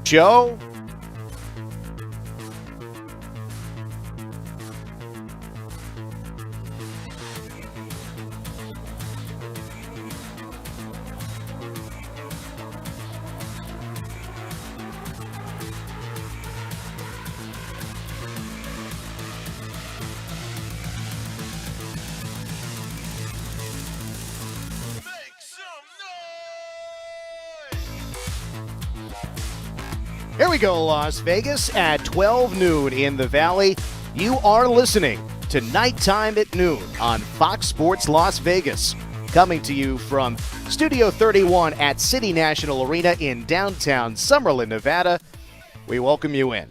Joe? Here we go, Las Vegas, at 12 noon in the Valley. You are listening to Nighttime at Noon on Fox Sports Las Vegas. Coming to you from Studio 31 at City National Arena in downtown Summerlin, Nevada. We welcome you in.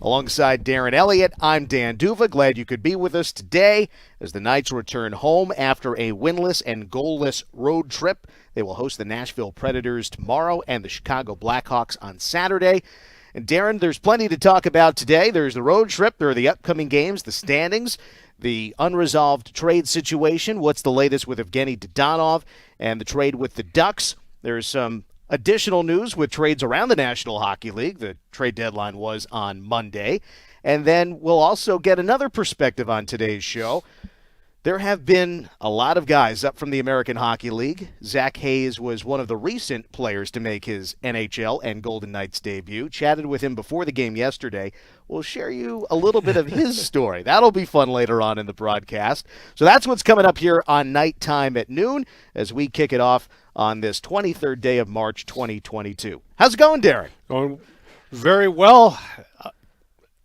Alongside Darren Eliot, I'm Dan D'Uva. Glad you could be with us today as the Knights return home after a winless and goalless road trip. They will host the Nashville Predators tomorrow and the Chicago Blackhawks on Saturday. And Darren, there's plenty to talk about today. There's the road trip, there are the upcoming games, the standings, the unresolved trade situation, what's the latest with Evgeny Dodonov, and the trade with the Ducks. There's some additional news with trades around the National Hockey League. The trade deadline was on Monday. And then we'll also get another perspective on today's show. There have been a lot of guys up from the American Hockey League. Zach Hayes was one of the recent players to make his NHL and Golden Knights debut. Chatted with him before the game yesterday. We'll share you a little bit of his story. That'll be fun later on in the broadcast. So that's what's coming up here on Nighttime at Noon as we kick it off on this 23rd day of March 2022. How's it going, Darren? Going very well.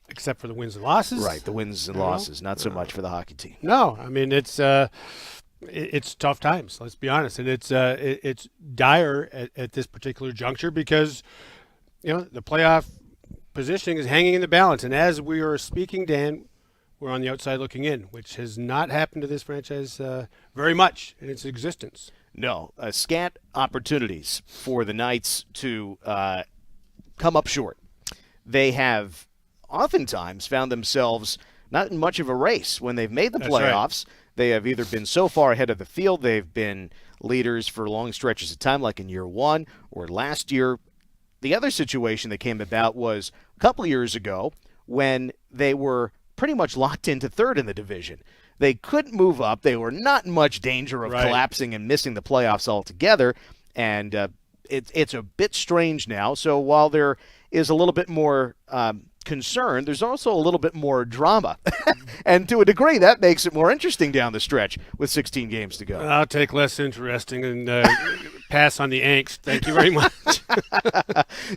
Except for the wins and losses. Right, the wins and losses, not so much for the hockey team. No, I mean it's tough times. Let's be honest, and it's dire at this particular juncture because the playoff positioning is hanging in the balance. And as we are speaking, Dan, we're on the outside looking in, which has not happened to this franchise very much in its existence. No, scant opportunities for the Knights to come up short. They have oftentimes found themselves not in much of a race when they've made the playoffs. Right. They have either been so far ahead of the field, they've been leaders for long stretches of time, like in year one or last year. The other situation that came about was a couple of years ago when they were pretty much locked into third in the division. They couldn't move up. They were not in much danger of collapsing and missing the playoffs altogether. And it's a bit strange now. So while there is a little bit more concern, there's also a little bit more drama. And to a degree, that makes it more interesting down the stretch with 16 games to go. I'll take less interesting and pass on the angst. Thank you very much.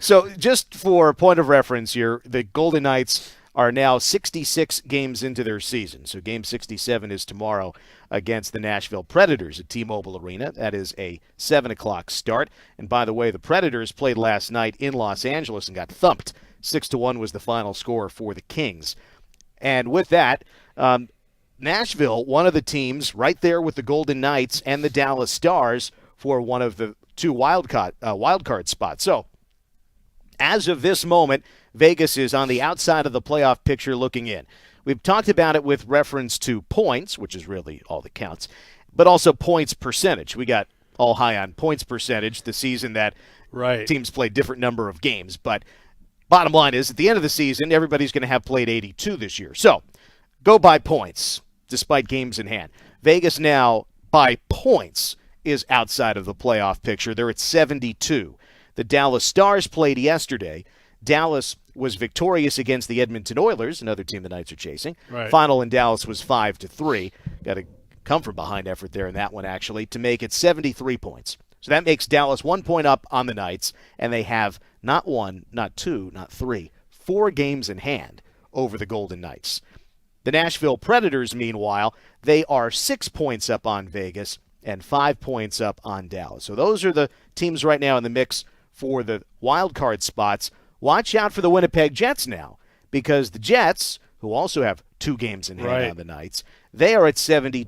So just for a point of reference here, the Golden Knights are now 66 games into their season. So game 67 is tomorrow against the Nashville Predators at T-Mobile Arena. That is a 7 o'clock start. And by the way, the Predators played last night in Los Angeles and got thumped. 6-1 was the final score for the Kings. And with that, Nashville, one of the teams right there with the Golden Knights and the Dallas Stars for one of the two wild card spots. So as of this moment, Vegas is on the outside of the playoff picture looking in. We've talked about it with reference to points, which is really all that counts, but also points percentage. We got all high on points percentage the season that teams played different number of games. But bottom line is, at the end of the season, everybody's going to have played 82 this year. So go by points, despite games in hand. Vegas now, by points, is outside of the playoff picture. They're at 72. The Dallas Stars played yesterday. Dallas was victorious against the Edmonton Oilers, another team the Knights are chasing. Final in Dallas was 5-3. Got a come from behind effort there in that one, actually, to make it 73 points. So that makes Dallas 1 point up on the Knights, and they have not one, not two, not three, 4 games in hand over the Golden Knights. The Nashville Predators, meanwhile, they are 6 points up on Vegas and 5 points up on Dallas. So those are the teams right now in the mix for the wild card spots. Watch out for the Winnipeg Jets now, because the Jets, who also have 2 games in hand on the Knights, they are at 70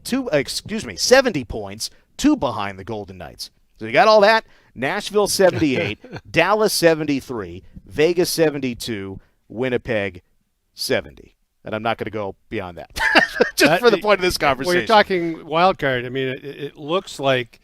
points, 2 behind the Golden Knights. So you got all that. Nashville 78, Dallas 73, Vegas 72, Winnipeg 70. And I'm not going to go beyond that, just for the point of this conversation. Well, you're talking wild card. I mean, it looks like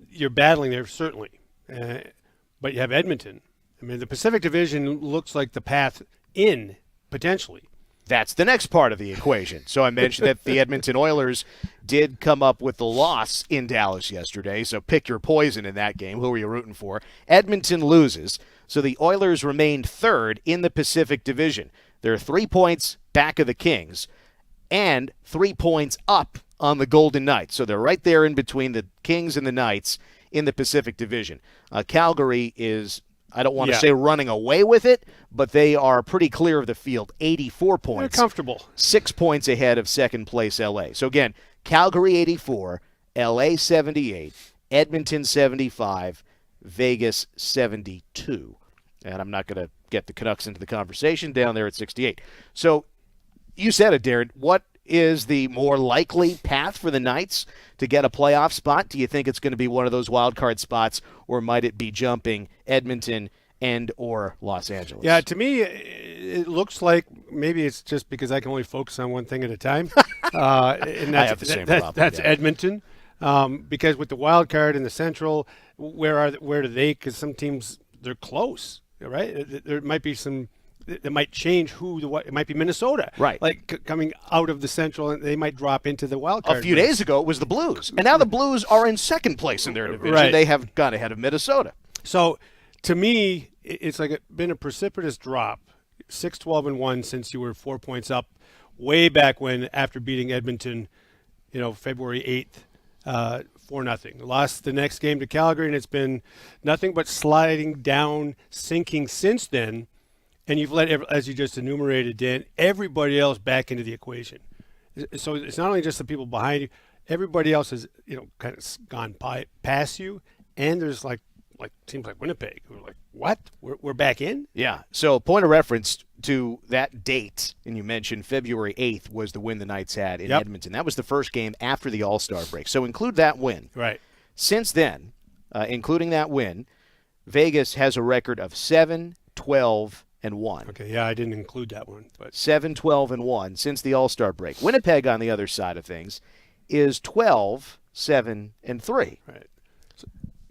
you're battling there, certainly. But you have Edmonton. I mean, the Pacific Division looks like the path in, potentially. That's the next part of the equation. So I mentioned that the Edmonton Oilers did come up with the loss in Dallas yesterday, so pick your poison in that game. Who are you rooting for? Edmonton loses, so the Oilers remained third in the Pacific Division. They're 3 points back of the Kings and 3 points up on the Golden Knights. So they're right there in between the Kings and the Knights in the Pacific Division. Calgary is, I don't want to say running away with it, but they are pretty clear of the field, 84 points. They're comfortable. 6 points ahead of second place LA. So again, Calgary 84, LA 78, Edmonton 75, Vegas 72. And I'm not going to get the Canucks into the conversation down there at 68. So you said it, Darren. What is the more likely path for the Knights to get a playoff spot? Do you think it's going to be one of those wild card spots, or might it be jumping Edmonton and or Los Angeles? Yeah, to me, it looks like maybe it's just because I can only focus on one thing at a time. And I have the same problem. That's Edmonton. Because with the wild card in the Central, where do they? Because some teams, they're close, right? There might be some that might change it might be Minnesota, right? Like coming out of the Central, and they might drop into the wild card. A few days ago, it was the Blues, and now the Blues are in second place in their division. Right. They have gone ahead of Minnesota. So, to me, it's like been a precipitous drop, 6-12-1 since you were 4 points up, way back when after beating Edmonton, February 8th. 4-0. Lost the next game to Calgary, and it's been nothing but sliding down, sinking since then. And you've let, as you just enumerated, Dan, everybody else back into the equation. So it's not only just the people behind you; everybody else has, kind of gone past you. And there's like teams like Winnipeg who are like, "What? We're back in?" Yeah. So point of reference to that date, and you mentioned February 8th was the win the Knights had in Edmonton. That was the first game after the All-Star break. So include that win. Right. Since then, including that win, Vegas has a record of 7-12-1. Okay, yeah, I didn't include that one. But 7-12-1 since the All-Star break. Winnipeg, on the other side of things, is 12-7-3. Right.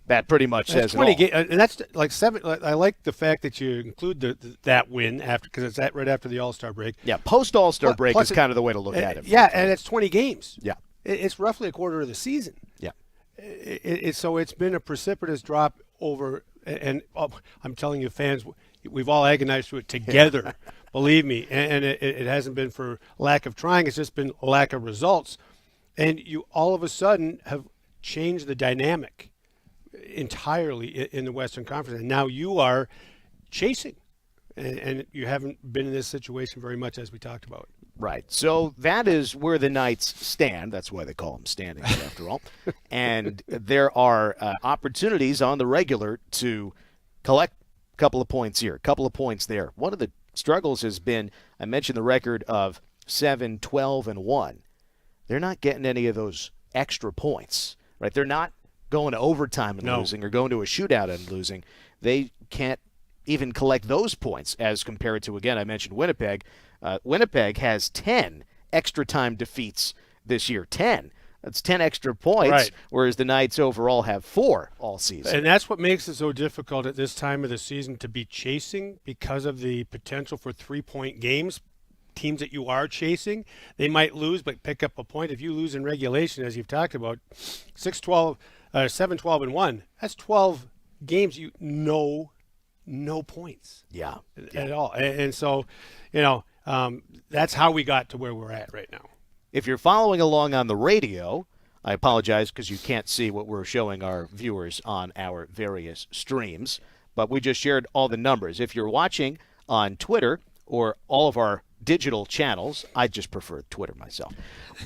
That pretty much says 20 it all. and that's like 7. I like the fact that you include that win after, because it's right after the All-Star break. Yeah, post All-Star break plus is kind of the way to look at it. Yeah, and it's 20 games. Yeah, it's roughly a quarter of the season. Yeah, so it's been a precipitous drop over, and I'm telling you, fans, we've all agonized through it together. Believe me, and it hasn't been for lack of trying. It's just been lack of results, and you all of a sudden have changed the dynamic entirely in the Western Conference, and now you are chasing, and you haven't been in this situation very much, as we talked about. Right. So that is where the Knights stand. That's why they call them standing, after all. And there are opportunities on the regular to collect a couple of points here, a couple of points there. One of the struggles has been, I mentioned the record of 7-12-1. They're not getting any of those extra points, right? They're not going to overtime and losing, or going to a shootout and losing. They can't even collect those points as compared to, again, I mentioned Winnipeg. Winnipeg has 10 extra time defeats this year. 10. That's 10 extra points, right, whereas the Knights overall have 4 all season. And that's what makes it so difficult at this time of the season to be chasing, because of the potential for 3-point games. Teams that you are chasing, they might lose but pick up a point. If you lose in regulation, as you've talked about, 7-12-1, that's 12 games no points. Yeah. At all. And so, that's how we got to where we're at right now. If you're following along on the radio, I apologize because you can't see what we're showing our viewers on our various streams, but we just shared all the numbers. If you're watching on Twitter or all of our digital channels, I just prefer Twitter myself.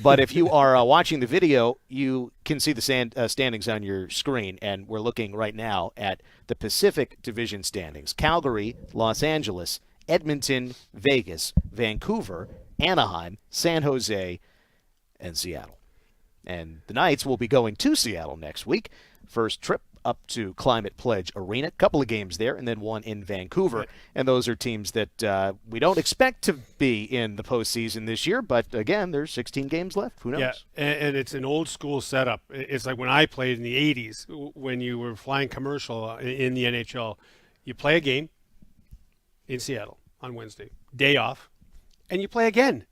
But if you are watching the video, you can see the standings on your screen, and we're looking right now at the Pacific Division standings. Calgary, Los Angeles, Edmonton, Vegas, Vancouver, Anaheim, San Jose, and Seattle. And the Knights will be going to Seattle next week. First trip up to Climate Pledge Arena. Couple of games there, and then one in Vancouver. And those are teams that we don't expect to be in the postseason this year. But, again, there's 16 games left. Who knows? Yeah, and it's an old-school setup. It's like when I played in the 80s, when you were flying commercial in the NHL. You play a game in Seattle on Wednesday, day off, and you play again.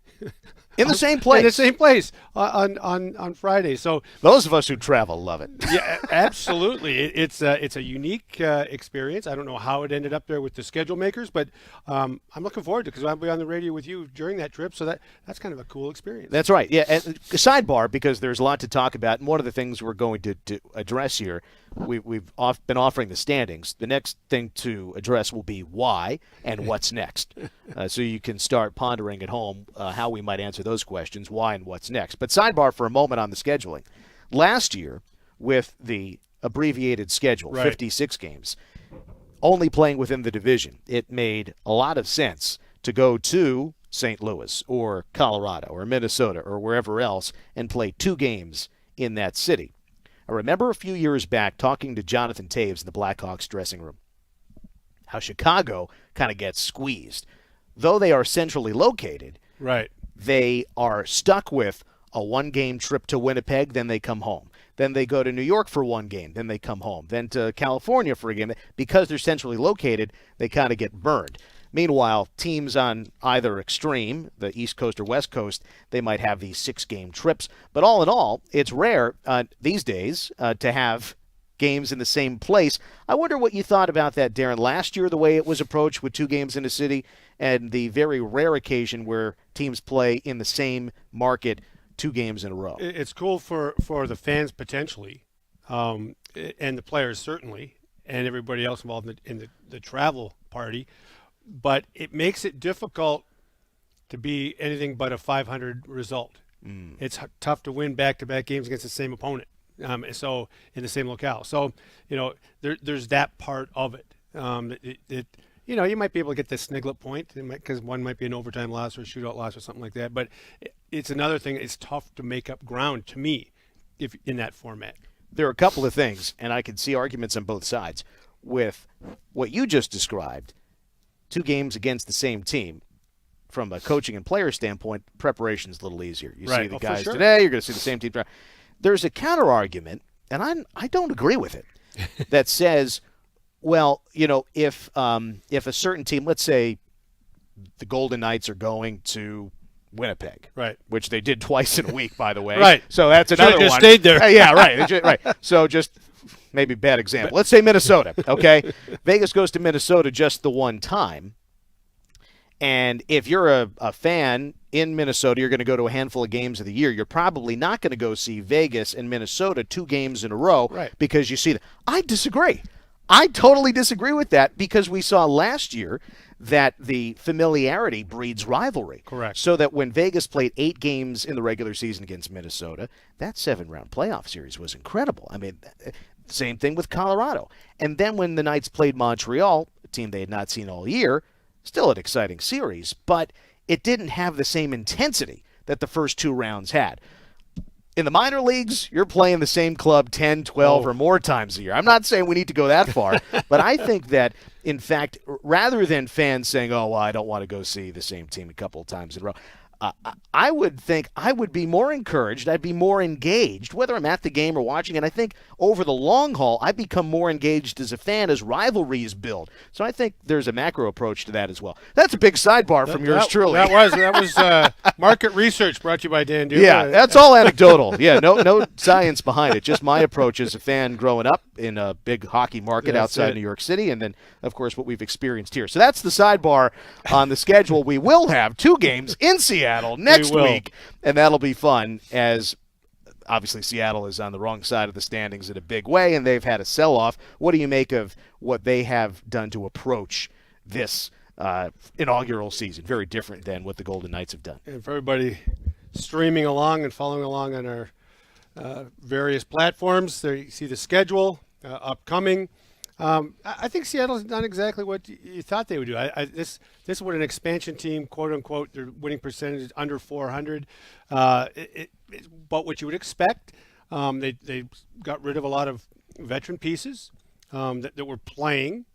In the same place. In the same place on Friday. So those of us who travel love it. Yeah, absolutely. It's a unique experience. I don't know how it ended up there with the schedule makers, but I'm looking forward to it because I'll be on the radio with you during that trip. So that's kind of a cool experience. That's right. Yeah. And sidebar, because there's a lot to talk about. And one of the things we're going to address here, we've been offering the standings. The next thing to address will be why and what's next. So you can start pondering at home how we might answer those questions, why and what's next. But sidebar for a moment on the scheduling. Last year, with the abbreviated schedule, right. 56 games, only playing within the division, it made a lot of sense to go to St. Louis or Colorado or Minnesota or wherever else and play 2 games in that city. I remember a few years back talking to Jonathan Taves in the Blackhawks dressing room, how Chicago kind of gets squeezed. Though they are centrally located, right, they are stuck with a 1-game trip to Winnipeg, then they come home. Then they go to New York for 1 game, then they come home. Then to California for a game. Because they're centrally located, they kind of get burned. Meanwhile, teams on either extreme, the East Coast or West Coast, they might have these 6-game trips. But all in all, it's rare these days to have games in the same place. I wonder what you thought about that, Darren. Last year, the way it was approached with 2 games in a city, and the very rare occasion where teams play in the same market 2 games in a row. It's cool for the fans potentially, and the players certainly, and everybody else involved in the travel party. But it makes it difficult to be anything but a 500 result. It's tough to win back-to-back games against the same opponent. So in the same locale. So, there's that part of it. You might be able to get the sniglet point because one might be an overtime loss or a shootout loss or something like that. But it's another thing. It's tough to make up ground to me if in that format. There are a couple of things, and I can see arguments on both sides. With what you just described, 2 games against the same team, from a coaching and player standpoint, preparation is a little easier. You see the guys today, you're going to see the same team. There's a counter argument, and I don't agree with it, that says, well, if a certain team, let's say the Golden Knights are going to Winnipeg, right, which they did twice in a week, by the way, right. So that's another just one. Stayed there, yeah, right, right. So just maybe bad example. Let's say Minnesota. Okay, Vegas goes to Minnesota just the one time. And if you're a fan in Minnesota, you're going to go to a handful of games of the year. You're probably not going to go see Vegas and Minnesota 2 games in a row, right, because you see that. I disagree. I totally disagree with that because we saw last year that the familiarity breeds rivalry. Correct. So that when Vegas played 8 games in the regular season against Minnesota, that 7-round playoff series was incredible. I mean, same thing with Colorado. And then when the Knights played Montreal, a team they had not seen all year, still an exciting series, but it didn't have the same intensity that the first 2 rounds had. In the minor leagues, you're playing the same club 10, 12, or more times a year. I'm not saying we need to go that far, but I think that, in fact, rather than fans saying, oh, well, I don't want to go see the same team a couple of times in a row, I would think I would be more encouraged. I'd be more engaged, whether I'm at the game or watching. And I think over the long haul, I become more engaged as a fan as rivalries build. So I think there's a macro approach to that as well. That's a big sidebar from yours truly. That was market research brought to you by Dan D'Uva. Yeah, that's all anecdotal. Yeah, no science behind it. Just my approach as a fan growing up in a big hockey market outside New York City, and then, of course, what we've experienced here. So that's the sidebar on the schedule. We will have 2 games in Seattle next week, and that'll be fun as obviously Seattle is on the wrong side of the standings in a big way, and they've had a sell-off. What do you make of what they have done to approach this inaugural season? Very different than what the Golden Knights have done. And for everybody streaming along and following along on our various platforms, there you see the schedule upcoming. I think Seattle's done exactly what you thought they would do. This is what an expansion team, quote unquote, their winning percentage is under 400. It's about what you would expect. They got rid of a lot of veteran pieces that were playing,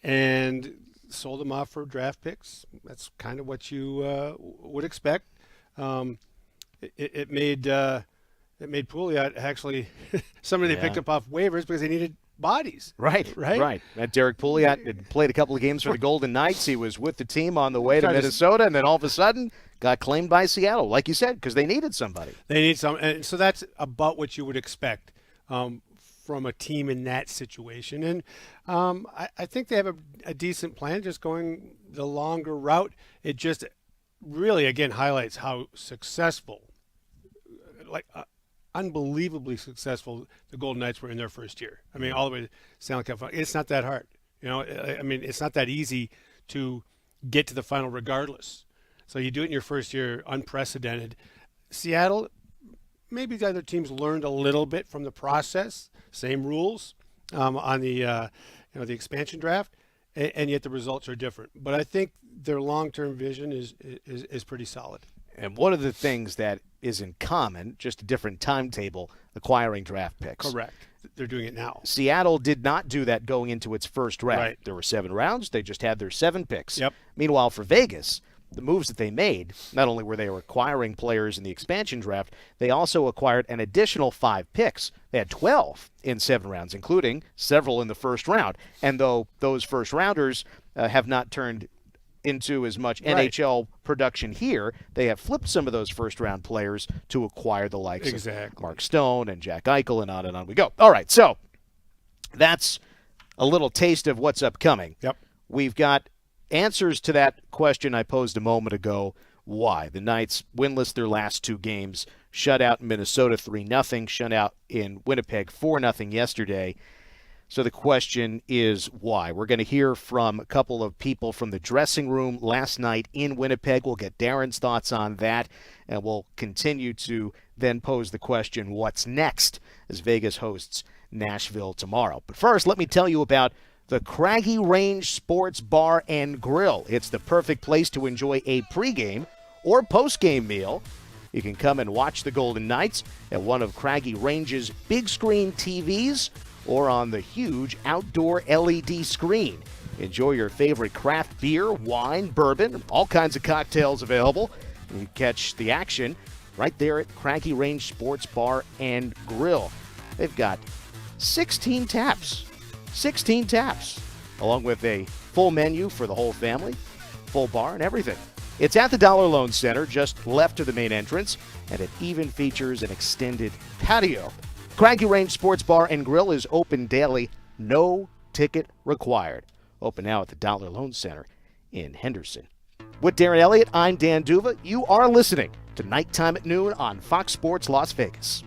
and sold them off for draft picks. That's kind of what you would expect. It made Pouliot actually somebody they picked up off waivers because they needed bodies. Right. That Derek Pouliot had played a couple of games for the Golden Knights. He was with the team on the way to Minnesota, and then all of a sudden got claimed by Seattle, like you said, because they needed somebody. They need some, and so that's about what you would expect from a team in that situation. And I think they have a decent plan, just going the longer route. It just really, again, highlights how successful, unbelievably successful the Golden Knights were in their first year. I mean, all the way to Stanley Cup. It's not that hard. I mean, it's not that easy to get to the final regardless. So you do it in your first year, unprecedented. Seattle, maybe the other teams learned a little bit from the process. Same rules on the the expansion draft, and yet the results are different. But I think their long-term vision is pretty solid. And one of the things that is in common, just a different timetable, acquiring draft picks. Correct. They're doing it now. Seattle did not do that going into its first round. Right. There were 7 rounds. They just had their 7 picks. Yep. Meanwhile, for Vegas, the moves that they made, not only were they acquiring players in the expansion draft, they also acquired an additional 5 picks. They had 12 in 7 rounds, including several in the first round. And though those first rounders have not turned into as much NHL production here, they have flipped some of those first-round players to acquire the likes of Mark Stone and Jack Eichel, and on we go. All right, so that's a little taste of what's upcoming. Yep. We've got answers to that question I posed a moment ago. Why? The Knights winless their last 2 games, shut out in Minnesota 3-0, shut out in Winnipeg 4-0 yesterday. So the question is why? We're going to hear from a couple of people from the dressing room last night in Winnipeg. We'll get Darren's thoughts on that, and we'll continue to then pose the question, what's next, as Vegas hosts Nashville tomorrow. But first, let me tell you about the Craggy Range Sports Bar and Grill. It's the perfect place to enjoy a pregame or postgame meal. You can come and watch the Golden Knights at one of Craggy Range's big screen TVs or on the huge outdoor LED screen. Enjoy your favorite craft beer, wine, bourbon, all kinds of cocktails available. You catch the action right there at Craggy Range Sports Bar and Grill. They've got 16 taps, along with a full menu for the whole family, full bar and everything. It's at the Dollar Loan Center, just left of the main entrance, and it even features an extended patio. Craggy Range Sports Bar and Grill is open daily, no ticket required. Open now at the Dollar Loan Center in Henderson. With Darren Eliot, I'm Dan D'Uva. You are listening to Nighttime at Noon on Fox Sports Las Vegas.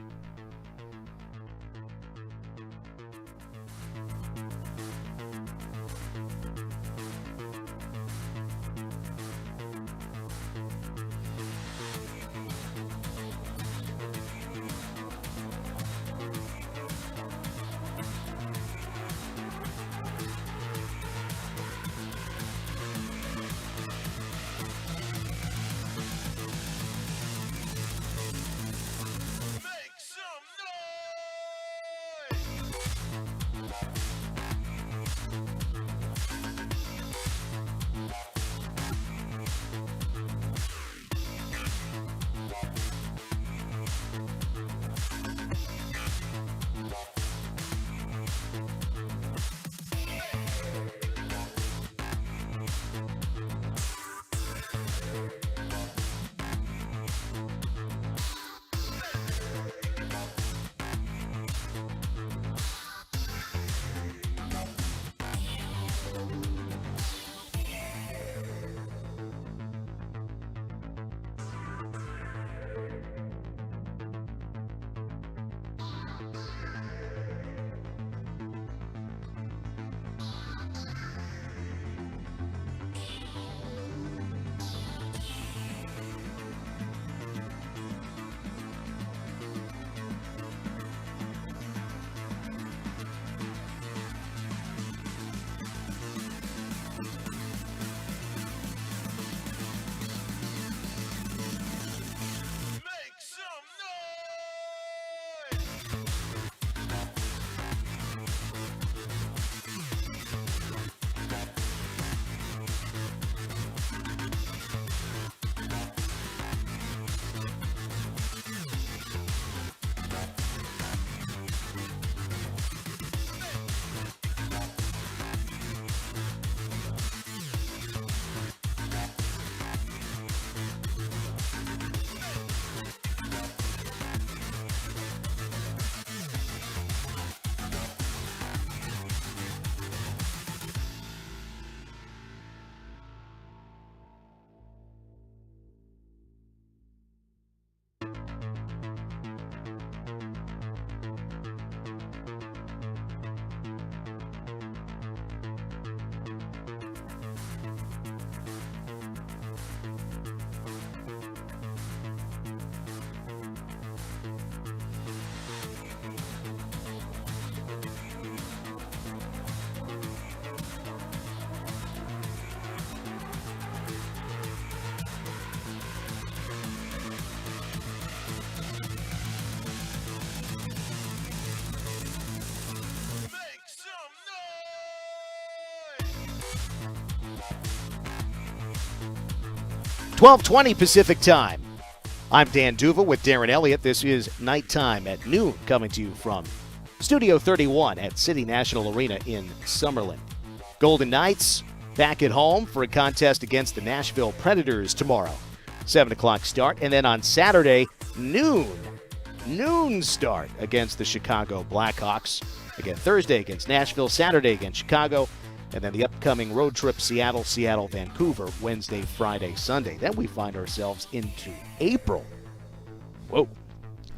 12:20 Pacific Time. I'm Dan D'Uva with Darren Eliot. This is Nighttime at Noon, coming to you from Studio 31 at City National Arena in Summerlin. Golden Knights back at home for a contest against the Nashville Predators tomorrow. 7 o'clock start. And then on Saturday, noon start against the Chicago Blackhawks. Again, Thursday against Nashville, Saturday against Chicago, and then the upcoming road trip, Seattle, Vancouver, Wednesday, Friday, Sunday. Then we find ourselves into April. Whoa.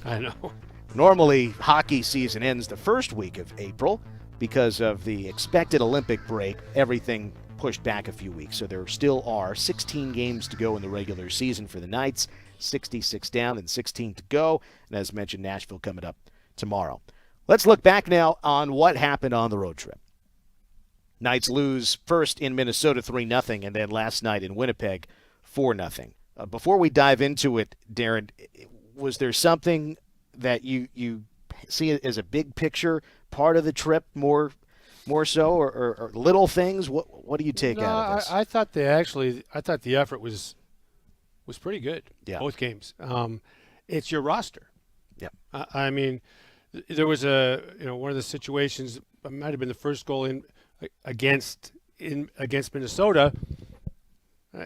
I know. Normally, hockey season ends the first week of April because of the expected Olympic break. Everything pushed back a few weeks. So there still are 16 games to go in the regular season for the Knights, 66 down and 16 to go. And as mentioned, Nashville coming up tomorrow. Let's look back now on what happened on the road trip. Knights lose first in Minnesota 3-0, and then last night in Winnipeg 4-0. Before we dive into it, Darren, was there something that you see as a big picture part of the trip more so, or little things? What do you take out of this? I thought the effort was pretty good. Yeah. Both games. It's your roster. Yeah. I mean, there was one of the situations. It might have been the first goal against Minnesota,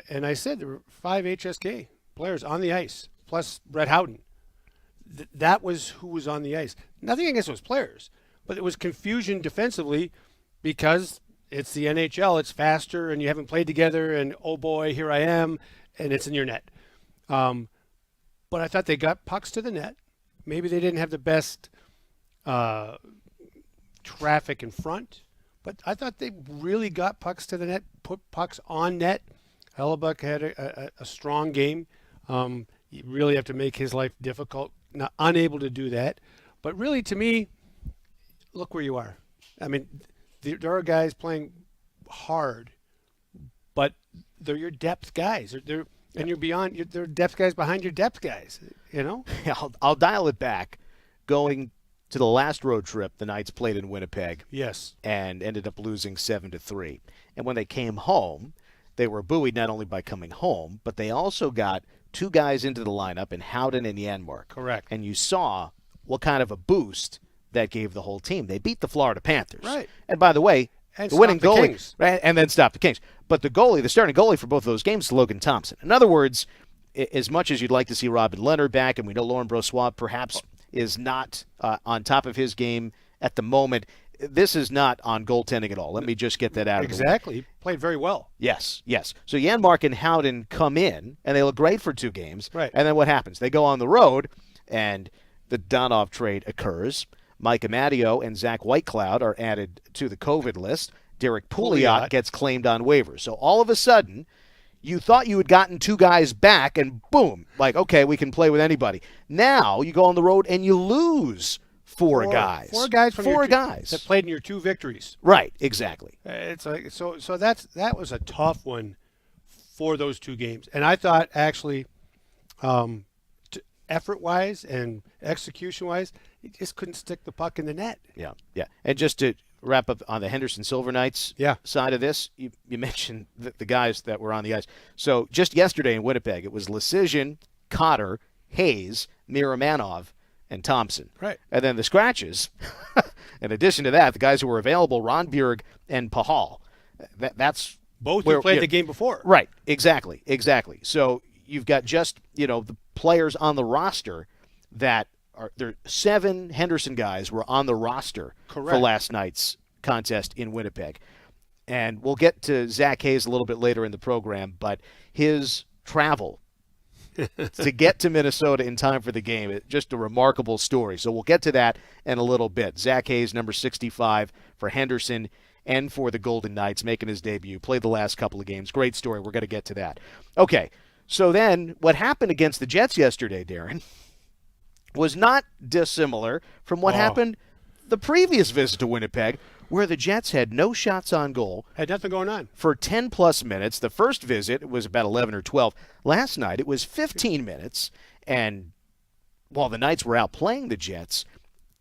and I said there were 5 HSK players on the ice plus Brett Houghton. That was who was on the ice. Nothing against those players, but it was confusion defensively because it's the NHL. It's faster, and you haven't played together. And oh boy, here I am, and it's in your net. But I thought they got pucks to the net. Maybe they didn't have the best traffic in front. But I thought they really got pucks to the net, put pucks on net. Hellebuck had a strong game. You really have to make his life difficult, not unable to do that. But really, to me, look where you are. I mean, there are guys playing hard, but they're your depth guys. And you're beyond. They're depth guys behind your depth guys. You know. I'll dial it back. Going to the last road trip, the Knights played in Winnipeg. Yes. And ended up losing 7-3. And when they came home, they were buoyed not only by coming home, but they also got 2 guys into the lineup in Howden and Janmark. Correct. And you saw what kind of a boost that gave the whole team. They beat the Florida Panthers. Right. And by the way, and the winning goalie, Kings. Right, and then stopped the Kings. But the starting goalie for both those games is Logan Thompson. In other words, as much as you'd like to see Robin Leonard back, and we know Laurent Brossoit perhaps is not on top of his game at the moment, this is not on goaltending at all. Let me just get that out of the way. Exactly. He played very well. Yes. So Janmark and Howden come in, and they look great for 2 games. Right. And then what happens? They go on the road, and the Donov trade occurs. Mike Amadio and Zach Whitecloud are added to the COVID list. Derek Pouliot gets claimed on waivers. So all of a sudden, you thought you had gotten 2 guys back, and boom, like, okay, we can play with anybody. Now you go on the road and you lose 4 guys. 4 guys from 4 guys that played in your 2 victories. Right, exactly. It's like so that was a tough one for those 2 games, and I thought actually, effort-wise and execution-wise, he just couldn't stick the puck in the net. Yeah. And just to wrap up on the Henderson Silver Knights side of this, you mentioned the guys that were on the ice. So just yesterday in Winnipeg, it was Lecision, Cotter, Hayes, Miramanov, and Thompson. Right. And then the scratches, in addition to that, the guys who were available, Ron Bjerg and Pahal. That's both who played the game before. Right, exactly. So you've got just, the players on the roster that there 7 Henderson guys were on the roster for last night's contest in Winnipeg. And we'll get to Zach Hayes a little bit later in the program, but his travel to get to Minnesota in time for the game, it's just a remarkable story. So we'll get to that in a little bit. Zach Hayes, number 65 for Henderson and for the Golden Knights, making his debut. Played the last couple of games. Great story. We're going to get to that. Okay, so then what happened against the Jets yesterday, Darren, was not dissimilar from what happened the previous visit to Winnipeg, where the Jets had no shots on goal. Had nothing going on. For 10-plus minutes. The first visit was about 11 or 12. Last night it was 15 minutes, and while the Knights were out playing the Jets,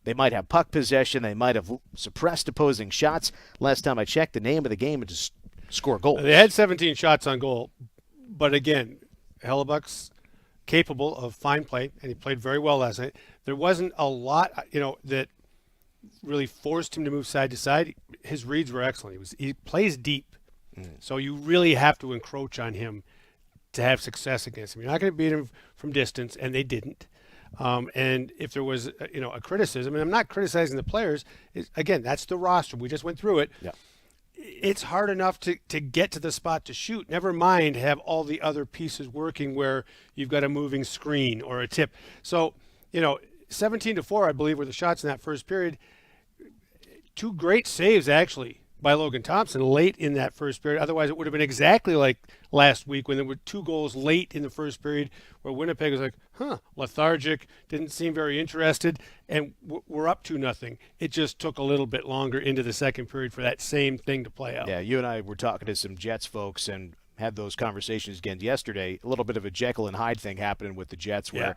they might have puck possession. They might have suppressed opposing shots. Last time I checked, the name of the game is score goals. They had 17 shots on goal, but again, Hellebuck's capable of fine play, and he played very well last night. There wasn't a lot, that really forced him to move side to side. His reads were excellent. He plays deep, so you really have to encroach on him to have success against him. You're not going to beat him from distance, and they didn't. And if there was, a criticism, and I'm not criticizing the players, again, that's the roster. We just went through it. Yeah. It's hard enough to get to the spot to shoot. Never mind have all the other pieces working where you've got a moving screen or a tip. So, 17-4, I believe, were the shots in that first period. Two great saves, actually, by Logan Thompson late in that first period. Otherwise, it would have been exactly like last week when there were 2 goals late in the first period where Winnipeg was like, lethargic, didn't seem very interested, and we're up 2-0. It just took a little bit longer into the second period for that same thing to play out. Yeah, you and I were talking to some Jets folks and had those conversations again yesterday. A little bit of a Jekyll and Hyde thing happening with the Jets where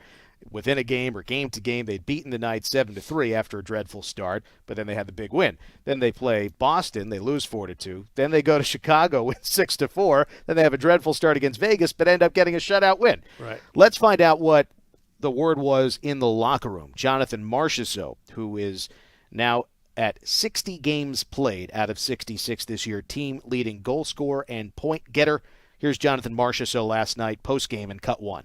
within a game or game to game, they'd beaten the Knights 7-3 after a dreadful start, but then they had the big win. Then they play Boston, they lose 4-2. Then they go to Chicago with 6-4. Then they have a dreadful start against Vegas, but end up getting a shutout win. Right. Let's find out what the word was in the locker room. Jonathan Marchessault, who is now at 60 games played out of 66 this year, team leading goal scorer and point getter. Here's Jonathan Marchessault last night, post-game in Cut 1.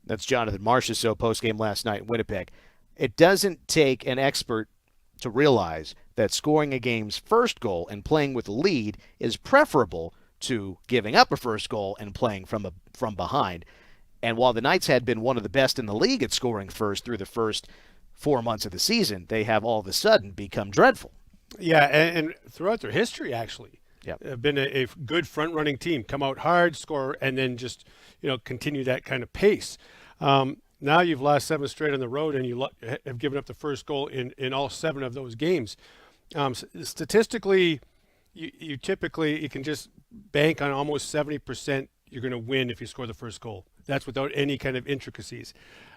That's Jonathan Marchessault post-game last night in Winnipeg. It doesn't take an expert to realize that scoring a game's first goal and playing with a lead is preferable to giving up a first goal and playing from behind. And while the Knights had been one of the best in the league at scoring first through the first 4 months of the season, they have all of a sudden become dreadful. Yeah, and throughout their history, actually, Yep. have been a good front-running team. Come out hard, score, and then just continue that kind of pace. Now you've lost 7 straight on the road, and you have given up the first goal in all 7 of those games. Statistically, you can just bank on almost 70% you're going to win if you score the first goal. That's without any kind of intricacies.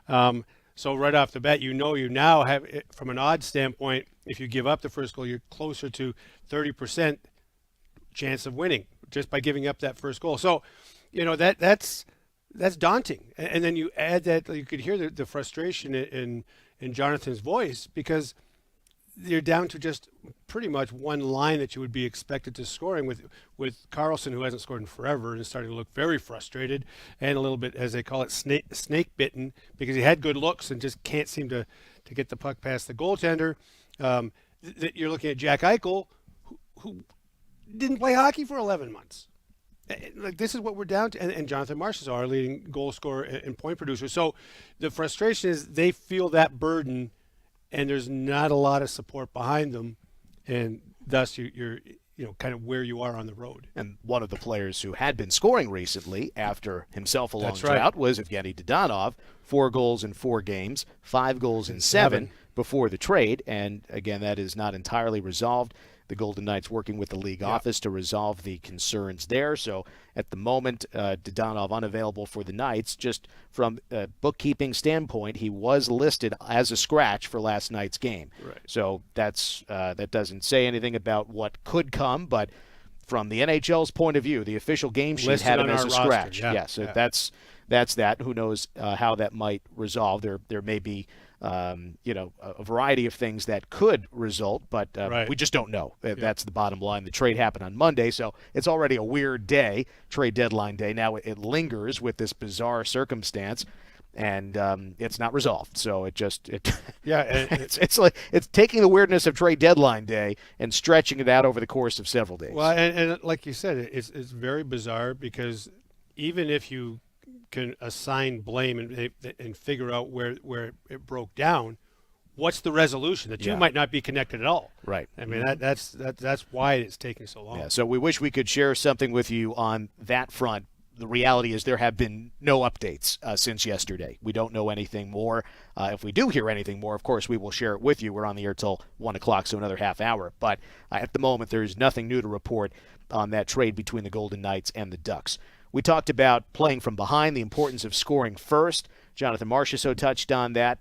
So right off the bat, you now have, from an odds standpoint, if you give up the first goal, you're closer to 30% chance of winning just by giving up that first goal. So, that's daunting. And then you add that, you could hear the frustration in Jonathan's voice because you're down to just pretty much one line that you would be expected to scoring with Carlson, who hasn't scored in forever and is starting to look very frustrated and a little bit, as they call it, snake bitten because he had good looks and just can't seem to get the puck past the goaltender. You're looking at Jack Eichel, who didn't play hockey for 11 months. Like, this is what we're down to, and Jonathan Marchessault, our leading goal scorer and point producer. So the frustration is they feel that burden, and there's not a lot of support behind them, and thus you're kind of where you are on the road. And one of the players who had been scoring recently after himself a long That's right. drought was Evgeny Dadonov. 4 goals in 4 games, 5 goals in 7 before the trade, and again, that is not entirely resolved. The Golden Knights working with the league office to resolve the concerns there. So at the moment, Dadonov unavailable for the Knights. Just from a bookkeeping standpoint, he was listed as a scratch for last night's game. Right. So that doesn't say anything about what could come, but from the NHL's point of view, the official game sheet Listed had him on as our a roster, scratch. yeah. Yes, Yeah. That's that. Who knows how that might resolve? There may be a variety of things that could result, but Right. we just don't know. That's the bottom line. The trade happened on Monday, so it's already a weird day, trade deadline day. Now it lingers with this bizarre circumstance, and it's not resolved. So it's like it's taking the weirdness of trade deadline day and stretching it out over the course of several days. Well, and like you said, it's very bizarre because even if you can assign blame and figure out where it broke down, what's the resolution? The two might not be connected at all. Right. I mean, that's why it's taking so long. Yeah, so we wish we could share something with you on that front. The reality is there have been no updates since yesterday. We don't know anything more. If we do hear anything more, of course, we will share it with you. We're on the air till 1 o'clock, so another half hour. But at the moment, there's nothing new to report on that trade between the Golden Knights and the Ducks. We talked about playing from behind, the importance of scoring first. Jonathan Marchessault touched on that.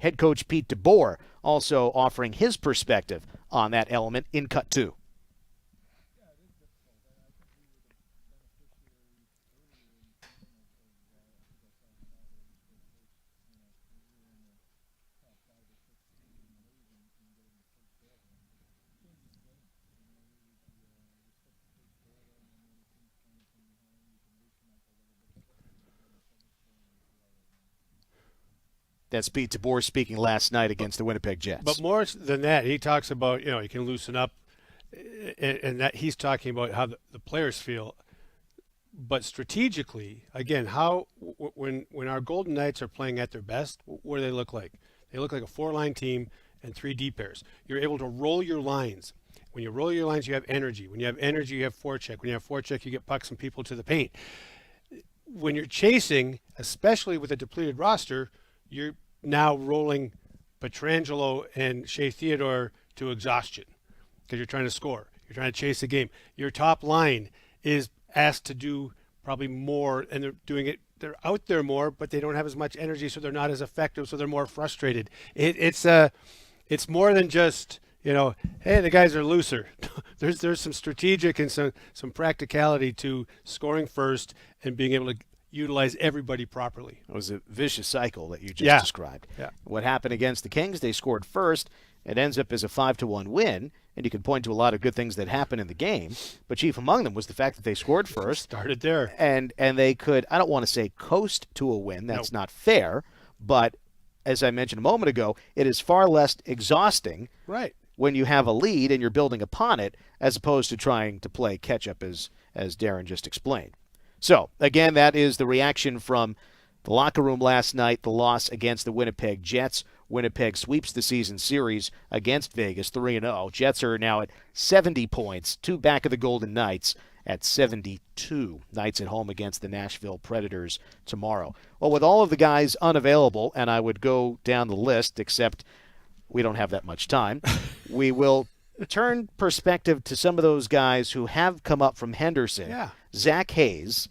Head coach Pete DeBoer also offering his perspective on that element in Cut 2. That's Pete DeBoer speaking last night against the Winnipeg Jets. But more than that, he talks about, you can loosen up, and that he's talking about how the players feel. But strategically, again, when our Golden Knights are playing at their best, what do they look like? They look like a 4-line team and 3 D pairs. You're able to roll your lines. When you roll your lines, you have energy. When you have energy, you have forecheck. When you have forecheck, you get pucks and people to the paint. When you're chasing, especially with a depleted roster, you're now rolling Pietrangelo and Shea Theodore to exhaustion because you're trying to score. You're trying to chase the game. Your top line is asked to do probably more, and they're doing it. They're out there more, but they don't have as much energy, so they're not as effective, so they're more frustrated. It's more than just, hey, the guys are looser. There's some strategic and some practicality to scoring first and being able to utilize everybody properly. It was a vicious cycle that you just described. Yeah. What happened against the Kings? They scored first. It ends up as a 5-1 win, and you can point to a lot of good things that happened in the game, but chief among them was the fact that they scored first. Started there. And they could, I don't want to say coast to a win. That's not fair, but as I mentioned a moment ago, it is far less exhausting when you have a lead and you're building upon it as opposed to trying to play catch-up as Darren just explained. So, again, that is the reaction from the locker room last night, the loss against the Winnipeg Jets. Winnipeg sweeps the season series against Vegas 3-0. Jets are now at 70 points, 2 back of the Golden Knights at 72. Knights at home against the Nashville Predators tomorrow. Well, with all of the guys unavailable, and I would go down the list, except we don't have that much time, we will turn perspective to some of those guys who have come up from Henderson. Yeah. Zach Hayes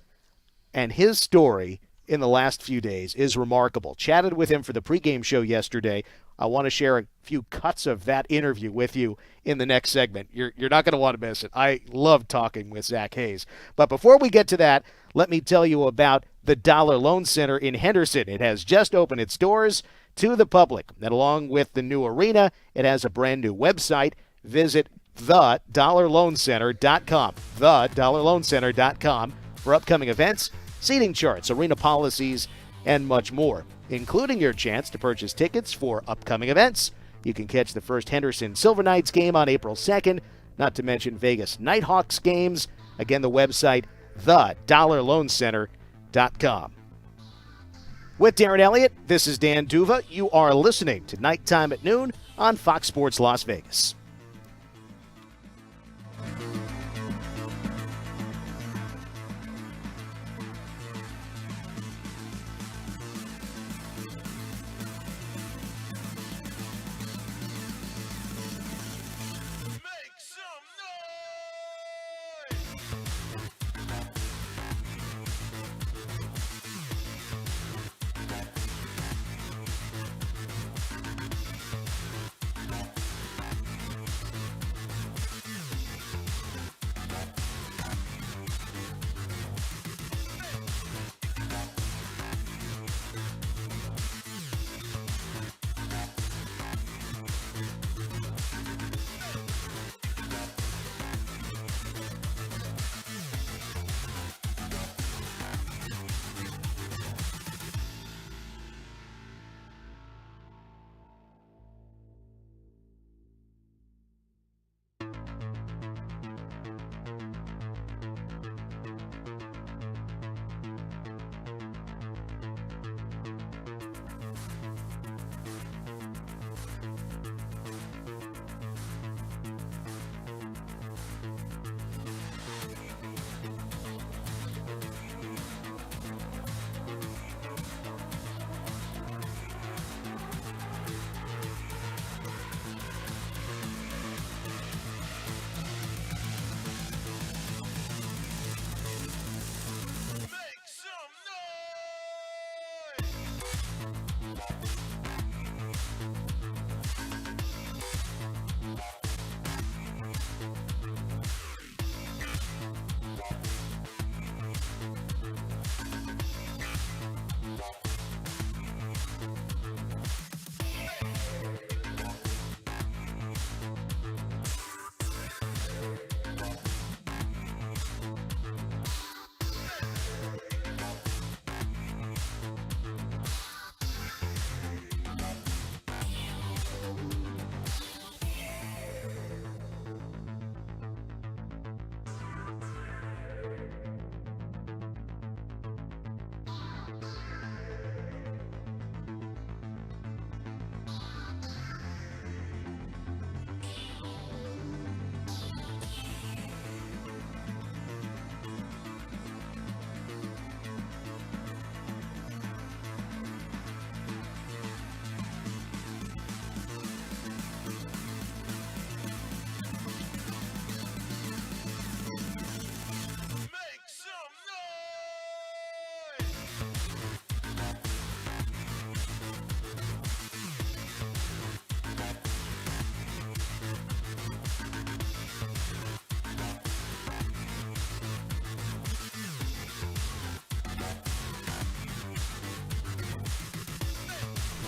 and his story in the last few days is remarkable. Chatted with him for the pregame show yesterday. I want to share a few cuts of that interview with you in the next segment. You're not going to want to miss it. I love talking with Zach Hayes. But before we get to that, let me tell you about the Dollar Loan Center in Henderson. It has just opened its doors to the public. And along with the new arena, it has a brand new website. Visit thedollarloancenter.com, thedollarloancenter.com for upcoming events, seating charts, arena policies, and much more, including your chance to purchase tickets for upcoming events. You can catch the first Henderson Silver Knights game on April 2nd, not to mention Vegas Nighthawks games. Again, the website, thedollarloancenter.com. With Darren Eliot, this is Dan D'Uva. You are listening to Nighttime at Noon on Fox Sports Las Vegas.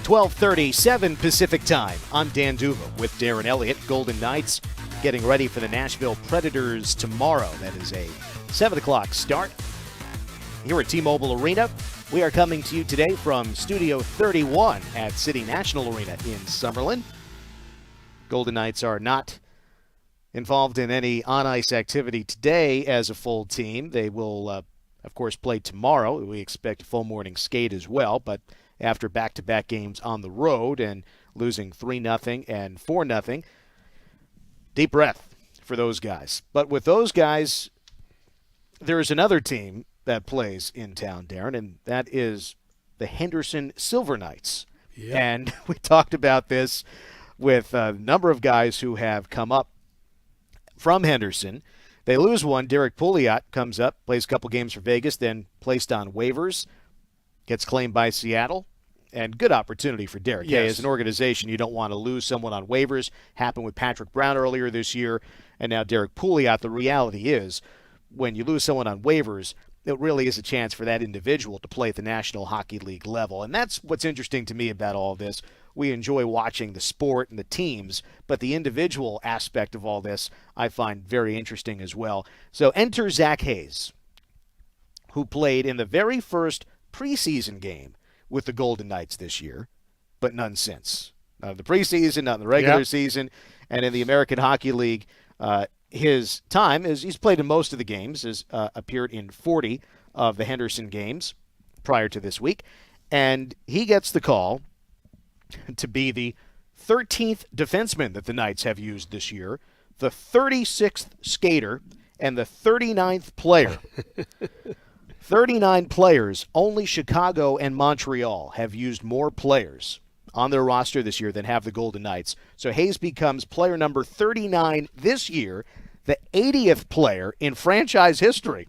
12:37 Pacific Time. I'm Dan D'Uva with Darren Eliot. Golden Knights getting ready for the Nashville Predators tomorrow. That is a 7 o'clock start here at T-Mobile Arena. We are coming to you today from Studio 31 at City National Arena in Summerlin. Golden Knights are not involved in any on-ice activity today as a full team. They will, of course, play tomorrow. We expect a full morning skate as well, but after back-to-back games on the road and losing 3-0 and 4-0, deep breath for those guys. But with those guys, there is another team that plays in town, Darren, and that is the Henderson Silver Knights. Yep. And we talked about this with a number of guys who have come up from Henderson. They lose one. Derek Pouliot comes up, plays a couple games for Vegas, then placed on waivers, gets claimed by Seattle. And good opportunity for Derek. Yes. Hey, as an organization, you don't want to lose someone on waivers. Happened with Patrick Brown earlier this year, and now Derek Pouliot. The reality is, when you lose someone on waivers, it really is a chance for that individual to play at the National Hockey League level. And that's what's interesting to me about all this. We enjoy watching the sport and the teams, but the individual aspect of all this I find very interesting as well. So enter Zach Hayes, who played in the very first preseason game with the Golden Knights this year, but none since. Not in the preseason, not in the regular season, and in the American Hockey League, his time is he's played in most of the games, has appeared in 40 of the Henderson games prior to this week, and he gets the call to be the 13th defenseman that the Knights have used this year, the 36th skater, and the 39th player. 39 players. Only Chicago and Montreal have used more players on their roster this year than have the Golden Knights. So Hayes becomes player number 39 this year, the 80th player in franchise history.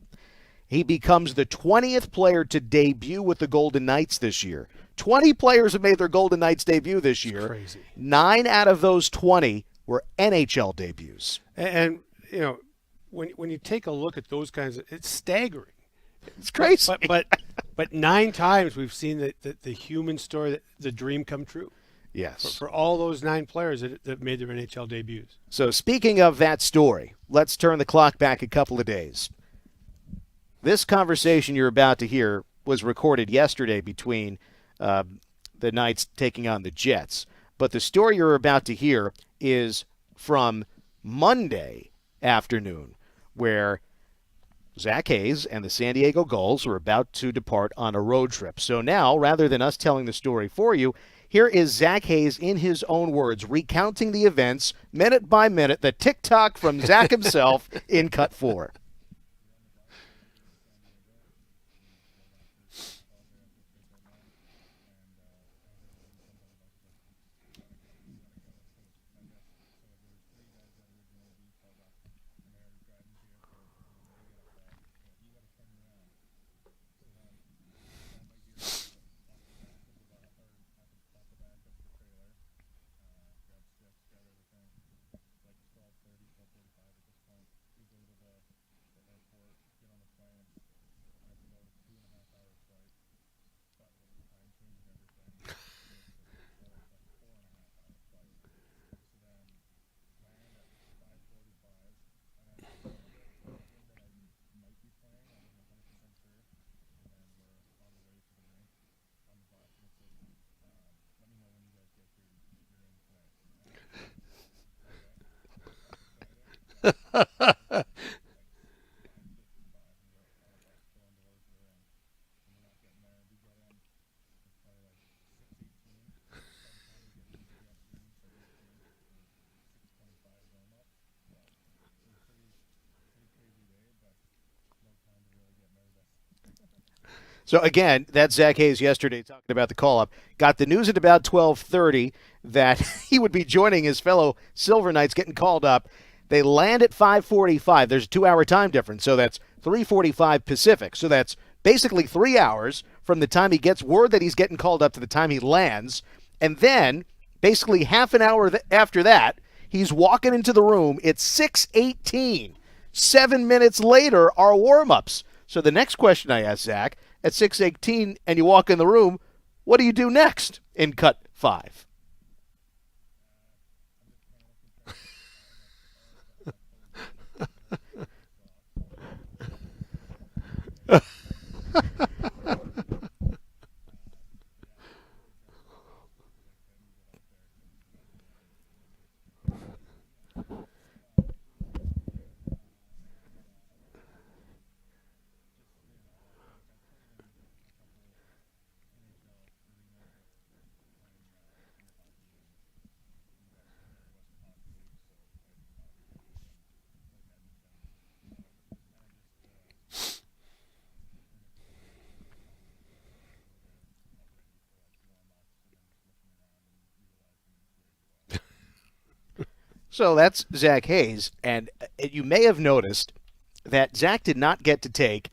He becomes the 20th player to debut with the Golden Knights this year. 20 players have made their Golden Knights debut this year. Crazy. 9 out of those 20 were NHL debuts. And you know, when you take a look at those kinds of, it's staggering. It's crazy. But 9 times we've seen the human story, the dream come true. Yes. For all those 9 players that made their NHL debuts. So speaking of that story, let's turn the clock back a couple of days. This conversation you're about to hear was recorded yesterday between the Knights taking on the Jets. But the story you're about to hear is from Monday afternoon, where Zach Hayes and the San Diego Gulls were about to depart on a road trip. So now, rather than us telling the story for you, here is Zach Hayes in his own words, recounting the events minute by minute, the tick-tock from Zach himself in Cut 4. So, again, that's Zach Hayes yesterday talking about the call-up. Got the news at about 12:30 that he would be joining his fellow Silver Knights getting called up. They land at 5:45. There's a 2-hour time difference, so that's 3:45 Pacific. So that's basically 3 hours from the time he gets word that he's getting called up to the time he lands. And then, basically half an hour after that, he's walking into the room. It's 6:18. 7 minutes later are warm-ups. So the next question I asked Zach, at 6:18 and you walk in the room, what do you do next in Cut 5. So that's Zach Hayes, and you may have noticed that Zach did not get to take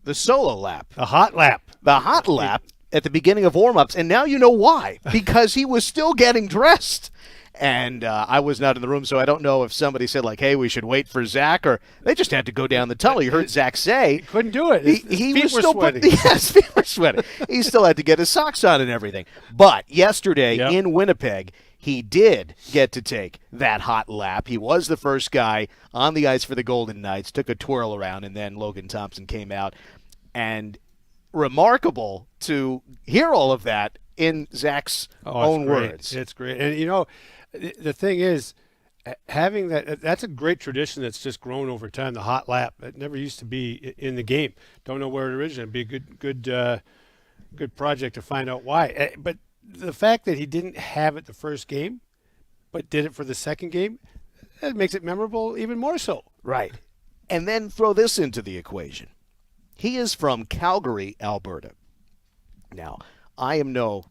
the solo lap. A hot lap. The hot lap at the beginning of warm-ups, and now you know why. Because he was still getting dressed. And I was not in the room, so I don't know if somebody said, like, hey, we should wait for Zach, or they just had to go down the tunnel. You heard Zach say. He couldn't do it. His feet was were still sweating. Yes, feet were sweating. He still had to get his socks on and everything. But yesterday Yep. in Winnipeg, he did get to take that hot lap. He was the first guy on the ice for the Golden Knights, took a twirl around, and then Logan Thompson came out. And remarkable to hear all of that in Zach's own words. It's great. And, you know, the thing is, having that's a great tradition that's just grown over time, the hot lap. It never used to be in the game. Don't know where it originated. It'd be a good project to find out why. But the fact that he didn't have it the first game, but did it for the second game, that makes it memorable even more so. Right. And then throw this into the equation. He is from Calgary, Alberta. Now, I am no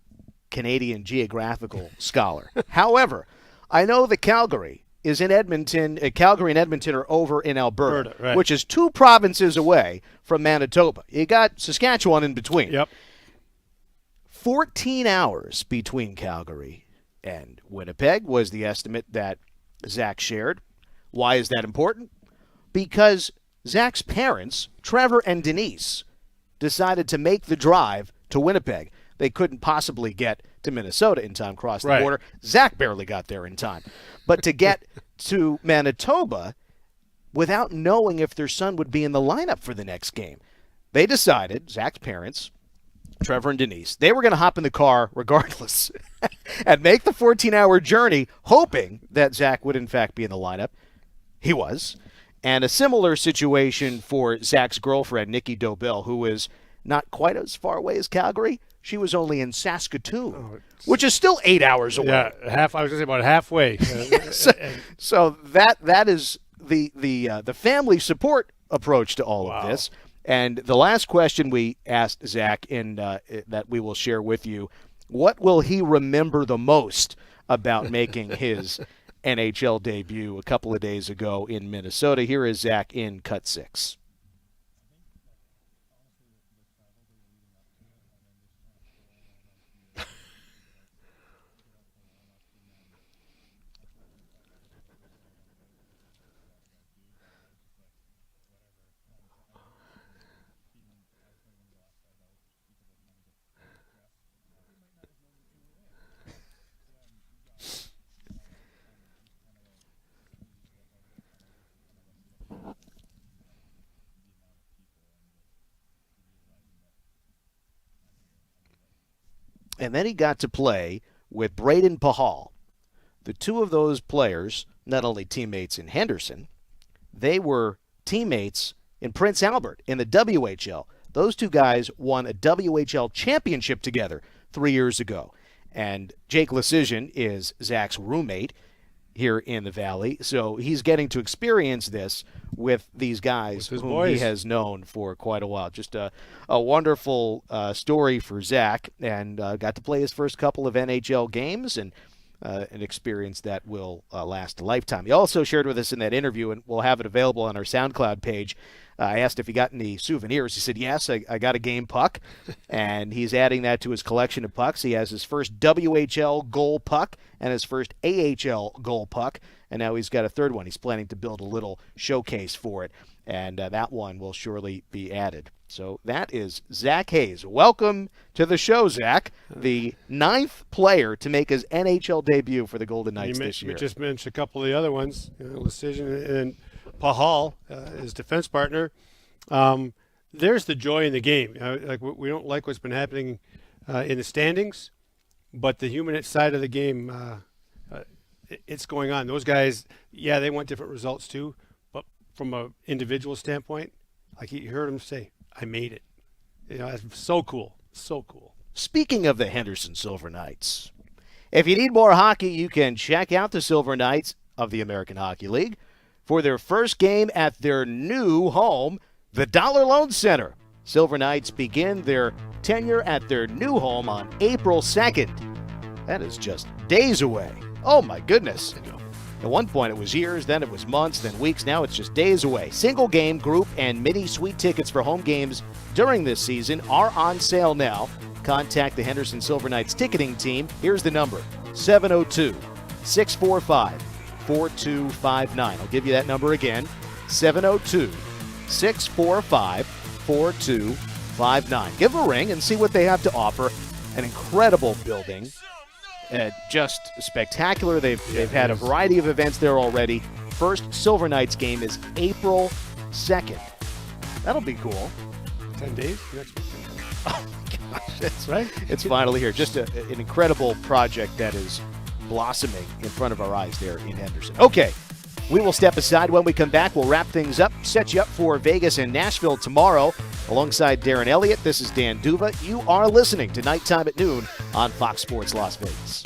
Canadian geographical scholar. However, I know that Calgary is in Edmonton. Calgary and Edmonton are over in Alberta, right. which is 2 provinces away from Manitoba. You got Saskatchewan in between. Yep. 14 hours between Calgary and Winnipeg was the estimate that Zach shared. Why is that important? Because Zach's parents, Trevor and Denise, decided to make the drive to Winnipeg. They couldn't possibly get to Minnesota in time, cross the Right. border. Zach barely got there in time. But to get to Manitoba without knowing if their son would be in the lineup for the next game, they decided, Zach's parents, Trevor and Denise, they were going to hop in the car regardless and make the 14-hour journey, hoping that Zach would in fact be in the lineup. He was. And a similar situation for Zach's girlfriend, Nikki Dobell, who is not quite as far away as Calgary. She was only in Saskatoon, which is still 8 hours away. Yeah, I was going to say about halfway. So that is the family support approach to all of this. And the last question we asked Zach that we will share with you, what will he remember the most about making his NHL debut a couple of days ago in Minnesota? Here is Zach in Cut 6. And then he got to play with Braden Pahal. The two of those players, not only teammates in Henderson, they were teammates in Prince Albert in the WHL. Those two guys won a WHL championship together 3 years ago. And Jake Lecision is Zach's roommate here in the Valley. So he's getting to experience this with these guys whom he has known for quite a while. Just a wonderful story for Zach, and got to play his first couple of NHL games, and an experience that will last a lifetime. He also shared with us in that interview, and we'll have it available on our SoundCloud page. I asked if he got any souvenirs. He said, yes, I got a game puck, and he's adding that to his collection of pucks. He has his first WHL goal puck and his first AHL goal puck, and now he's got a third one. He's planning to build a little showcase for it, and that one will surely be added So that is Zach Hayes. Welcome to the show, Zach. The 9th player to make his NHL debut for the Golden Knights this year. You just mentioned a couple of the other ones, Decision and Pahal, his defense partner. There's the joy in the game. We don't like what's been happening in the standings, but the human side of the game, it's going on. Those guys, they want different results too, but from an individual standpoint, like you heard him say, I made it. That's so cool. So cool. Speaking of the Henderson Silver Knights, if you need more hockey, you can check out the Silver Knights of the American Hockey League for their first game at their new home, the Dollar Loan Center. Silver Knights begin their tenure at their new home on April 2nd. That is just days away. Oh, my goodness. At one point it was years, then it was months, then weeks. Now it's just days away. Single game, group, and mini suite tickets for home games during this season are on sale now. Contact the Henderson Silver Knights ticketing team. Here's the number, 702-645-4259. I'll give you that number again, 702-645-4259. Give them a ring and see what they have to offer. An incredible building. Just spectacular. They've had a variety of events there already. First Silver Knights game is April 2nd. That'll be cool. 10 days next week. Oh my gosh, that's right. It's finally here. Just an incredible project that is blossoming in front of our eyes there in Henderson. Okay, we will step aside. When we come back, we'll wrap things up, set you up for Vegas and Nashville tomorrow. Alongside Darren Eliot, this is Dan D'Uva. You are listening to Nighttime at Noon on Fox Sports Las Vegas.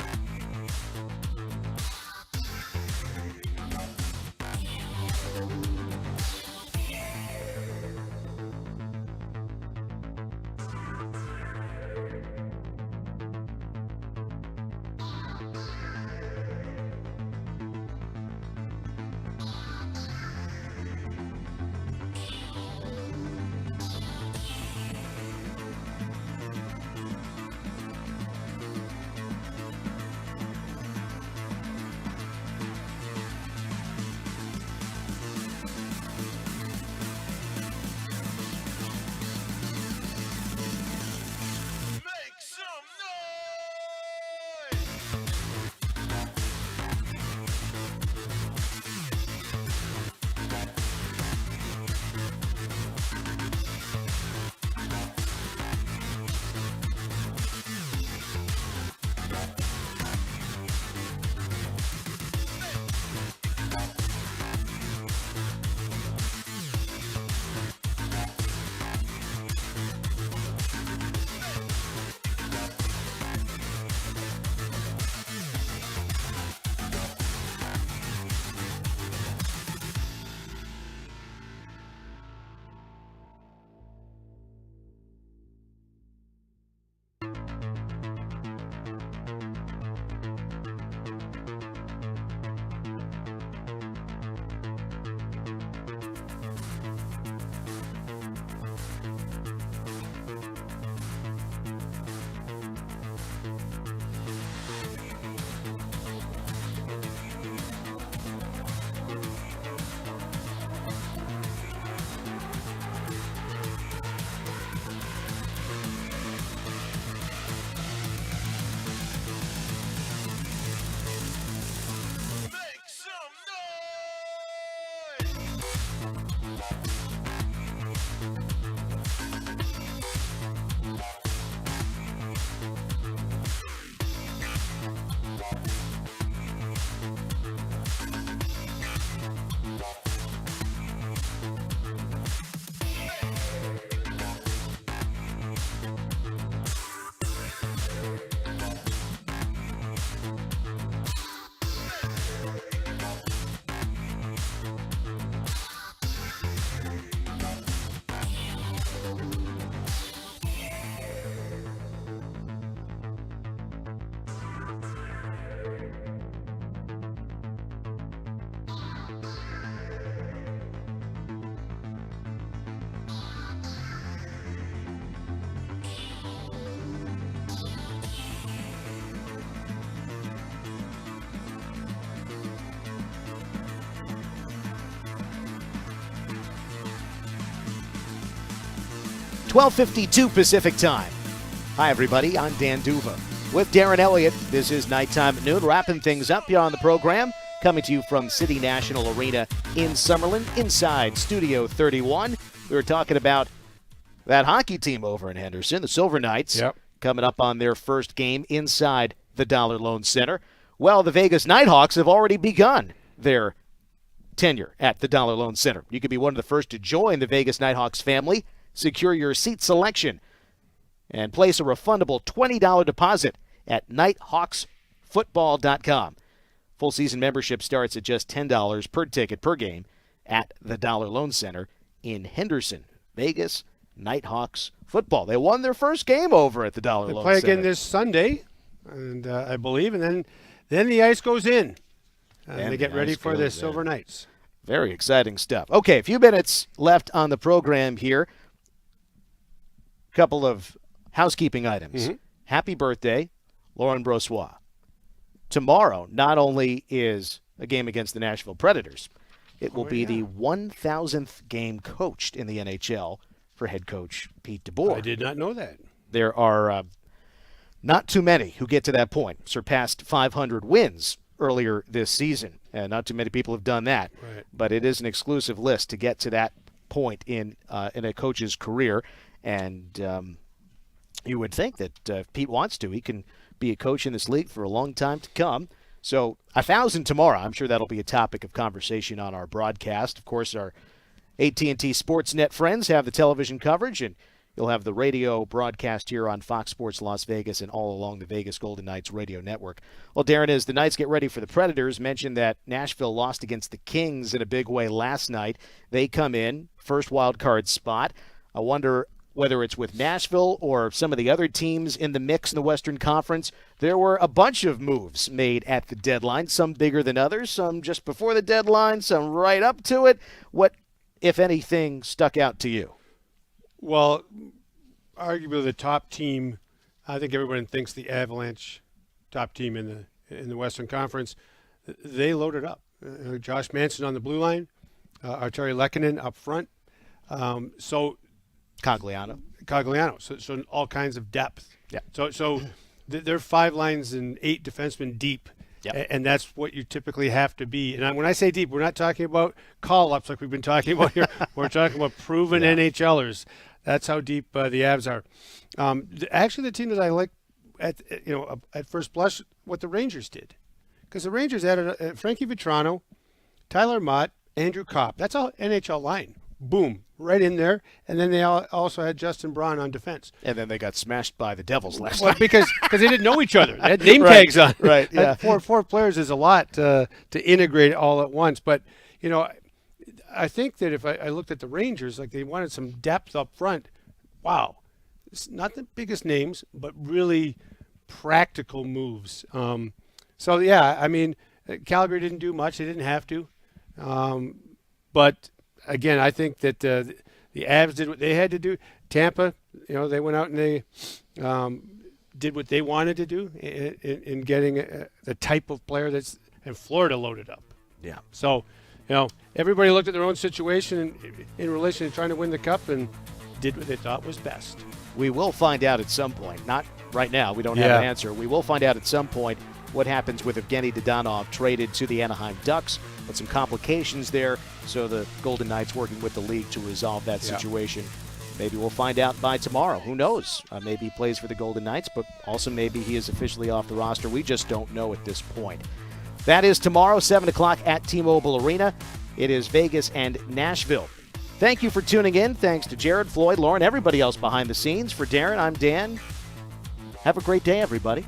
12:52 Pacific Time. Hi, everybody. I'm Dan D'Uva with Darren Eliot. This is Nighttime at Noon, wrapping things up here on the program. Coming to you from City National Arena in Summerlin, inside Studio 31. We were talking about that hockey team over in Henderson, the Silver Knights, coming up on their first game inside the Dollar Loan Center. Well, the Vegas Nighthawks have already begun their tenure at the Dollar Loan Center. You could be one of the first to join the Vegas Nighthawks family. Secure your seat selection and place a refundable $20 deposit at nighthawksfootball.com. Full season membership starts at just $10 per ticket per game at the Dollar Loan Center in Henderson. Vegas Nighthawks football. They won their first game over at the Dollar Loan Center. They play again this Sunday, and I believe, and then the ice goes in. And they get ready for the Silver Knights. Very exciting stuff. Okay, a few minutes left on the program here. Couple of housekeeping items. Happy birthday, Lauren Brossois. Tomorrow, not only is a game against the Nashville Predators, it will be the 1,000th game coached in the NHL for head coach Pete DeBoer. I did not know that. There are not too many who get to that point, surpassed 500 wins earlier this season, and not too many people have done that. Right. But it is an exclusive list to get to that point in a coach's career. And you would think that if Pete wants to, he can be a coach in this league for a long time to come. So 1,000 tomorrow. I'm sure that'll be a topic of conversation on our broadcast. Of course, our AT&T Sportsnet friends have the television coverage, and you'll have the radio broadcast here on Fox Sports Las Vegas and all along the Vegas Golden Knights radio network. Well, Darren, as the Knights get ready for the Predators, mentioned that Nashville lost against the Kings in a big way last night. They come in, first wild card spot. I wonder whether it's with Nashville or some of the other teams in the mix in the Western Conference. There were a bunch of moves made at the deadline, some bigger than others, some just before the deadline, some right up to it. What, if anything, stuck out to you? Well, arguably the top team, I think everyone thinks the Avalanche, top team in the Western Conference, they loaded up. Josh Manson on the blue line, Arturi Lehkonen up front. Cogliano. So all kinds of depth. Yeah. So they're 5 lines and 8 defensemen deep. Yep. And that's what you typically have to be. And when I say deep, we're not talking about call-ups like we've been talking about here. We're talking about proven NHLers. That's how deep the Avs are. Actually, the team that I like at first blush, what the Rangers did, because the Rangers added Frankie Vetrano, Tyler Mott, Andrew Kopp. That's all NHL line. Boom, right in there. And then they also had Justin Braun on defense. And then they got smashed by the Devils last night. Because they didn't know each other. They had name tags on. Right, yeah. Four players is a lot to integrate all at once. But, I think that if I looked at the Rangers, like they wanted some depth up front. Wow. It's not the biggest names, but really practical moves. Calgary didn't do much. They didn't have to. But again, I think that the Avs did what they had to do. Tampa, they went out and they did what they wanted to do in getting the type of player and Florida loaded up. Yeah. So, everybody looked at their own situation in relation to trying to win the cup and did what they thought was best. We will find out at some point. Not right now. We don't have an answer. We will find out at some point what happens with Evgeny Dadonov traded to the Anaheim Ducks, with some complications there. So the Golden Knights working with the league to resolve that situation. Maybe we'll find out by tomorrow. Who knows? Maybe he plays for the Golden Knights, but also maybe he is officially off the roster. We just don't know at this point. That is tomorrow, 7 o'clock at T-Mobile Arena. It is Vegas and Nashville. Thank you for tuning in. Thanks to Jared, Floyd, Lauren, everybody else behind the scenes. For Darren, I'm Dan. Have a great day, everybody.